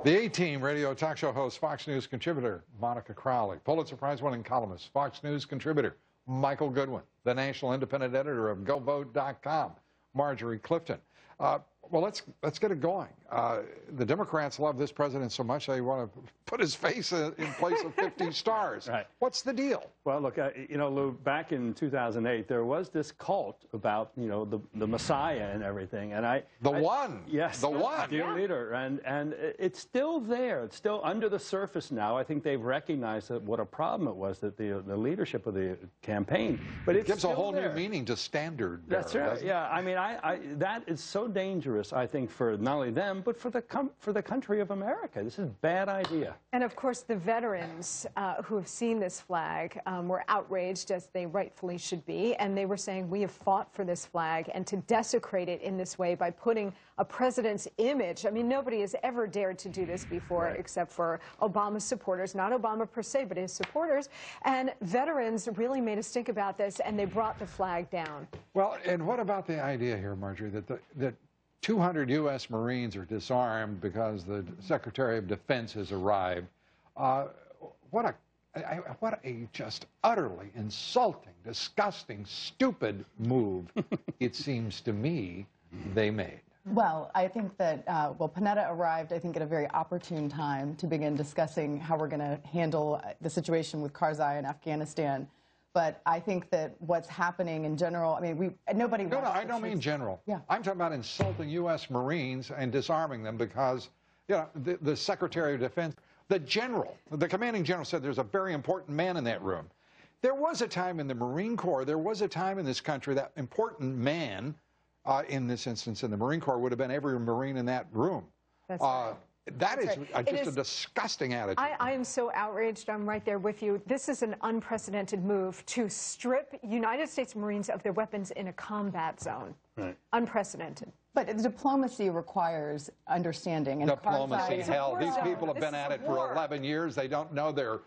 The A-Team radio talk show host, Fox News contributor Monica Crowley, Pulitzer Prize-winning columnist, Fox News contributor Michael Goodwin, the national independent editor of GoVote.com, Marjorie Clifton. Well, let's get it going. The Democrats love this president so much they want to put his face in place of 50 stars. Right. What's the deal? Well, look, Lou, back in 2008, there was this cult about, the Messiah and everything, and yes, the one, dear leader, and it's still there. It's still under the surface now. I think they've recognized that what a problem it was that the leadership of the campaign, but it gives a whole new meaning to standard. That's right. Yeah, I mean, that is so dangerous, I think, for not only them but for the country of America. This is a bad idea. And of course, the veterans who have seen this flag were outraged, as they rightfully should be, and they were saying, we have fought for this flag, and to desecrate it in this way by putting a president's image. I mean, nobody has ever dared to do this before, right, except for Obama's supporters, not Obama per se, but his supporters. And veterans really made a stink about this, and they brought the flag down. Well, and what about the idea here, Marjorie, that 200 U.S. Marines are disarmed because the Secretary of Defense has arrived? What a just utterly insulting, disgusting, stupid move it seems to me they made. Well, I think that, Panetta arrived, I think, at a very opportune time to begin discussing how we're going to handle the situation with Karzai in Afghanistan. But I think that what's happening in general, I mean, nobody... No, I don't mean general. Yeah. I'm talking about insulting U.S. Marines and disarming them because, the Secretary of Defense, the general, the commanding general said there's a very important man in that room. There was a time in the Marine Corps, there was a time in this country that important man, in this instance in the Marine Corps, would have been every Marine in that room. That's right. That is just a disgusting attitude. I am so outraged. I'm right there with you. This is an unprecedented move to strip United States Marines of their weapons in a combat zone. Right. Unprecedented. But diplomacy requires understanding. And diplomacy, hell, these people have been at it for 11 years. They don't know their...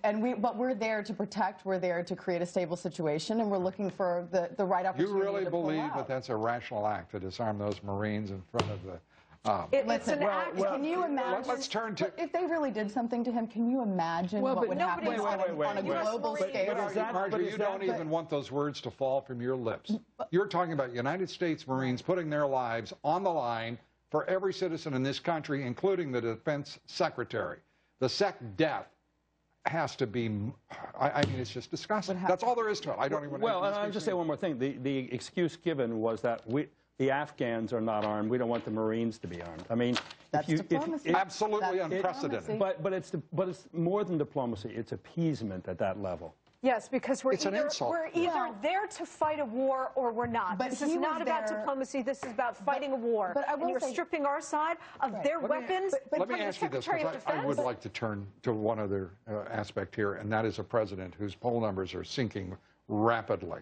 But we're there to protect. We're there to create a stable situation, and we're looking for the right opportunity. You really believe that that's a rational act to disarm those Marines in front of the... It's an act. Can you imagine? Let's turn to... If they really did something to him, can you imagine what would happen on a global scale? Marjorie, you don't even want those words to fall from your lips. You're talking about United States Marines putting their lives on the line for every citizen in this country, including the Defense Secretary. The SecDef has to be, I mean, it's just disgusting. That's all there is to it. I don't even... Well, and I'll just say one more thing. The excuse given was that the Afghans are not armed. We don't want the Marines to be armed. I mean, that's diplomacy. Absolutely unprecedented. But it's more than diplomacy. It's appeasement at that level. Yes, because we're either there to fight a war or we're not. But this is not about diplomacy. This is about fighting a war. And you're stripping our side of their weapons. Let me ask you this, because I would like to turn to one other aspect here, and that is a president whose poll numbers are sinking rapidly.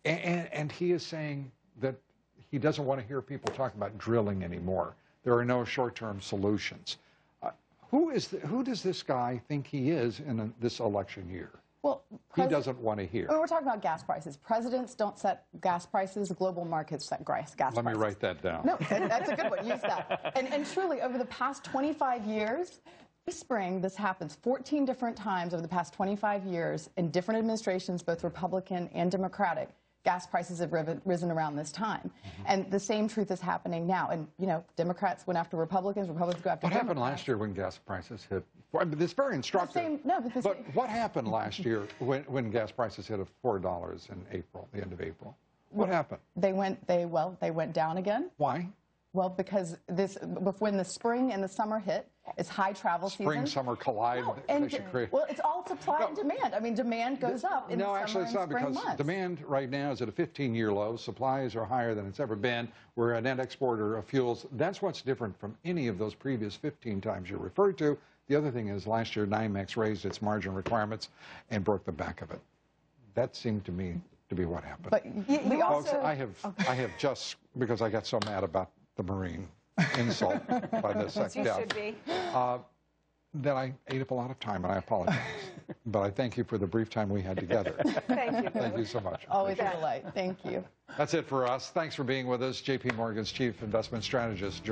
And he is saying that he doesn't want to hear people talk about drilling anymore. There are no short-term solutions. Who does this guy think he is in this election year? Well, he doesn't want to hear. We're talking about gas prices. Presidents don't set gas prices. Global markets set gas prices. Let me write that down. No, that's a good one. Use that. And truly, over the past 25 years, every spring this happens 14 different times over the past 25 years in different administrations, both Republican and Democratic. Gas prices have risen around this time. And the same truth is happening now. And, Democrats went after Republicans, Republicans go after Democrats. What happened last year when gas prices hit? I mean, it's very instructive. But what happened last year when gas prices hit $4 in April, the end of April? What happened? They went down again. Why? Well, because when the spring and the summer hit, it's high travel season. Spring, summer collide. Well, it's all supply and demand. I mean, demand goes up in the summer and spring months. No, actually, it's not, because demand right now is at a 15-year low. Supplies are higher than it's ever been. We're a net exporter of fuels. That's what's different from any of those previous 15 times you referred to. The other thing is last year, NYMEX raised its margin requirements and broke the back of it. That seemed to me to be what happened. But folks, I have just, because I got so mad about the Marine insult by the SecDef, that I ate up a lot of time, and I apologize. But I thank you for the brief time we had together. Thank you. Thank you so much. Always a delight. Thank you. That's it for us. Thanks for being with us. J.P. Morgan's Chief Investment Strategist.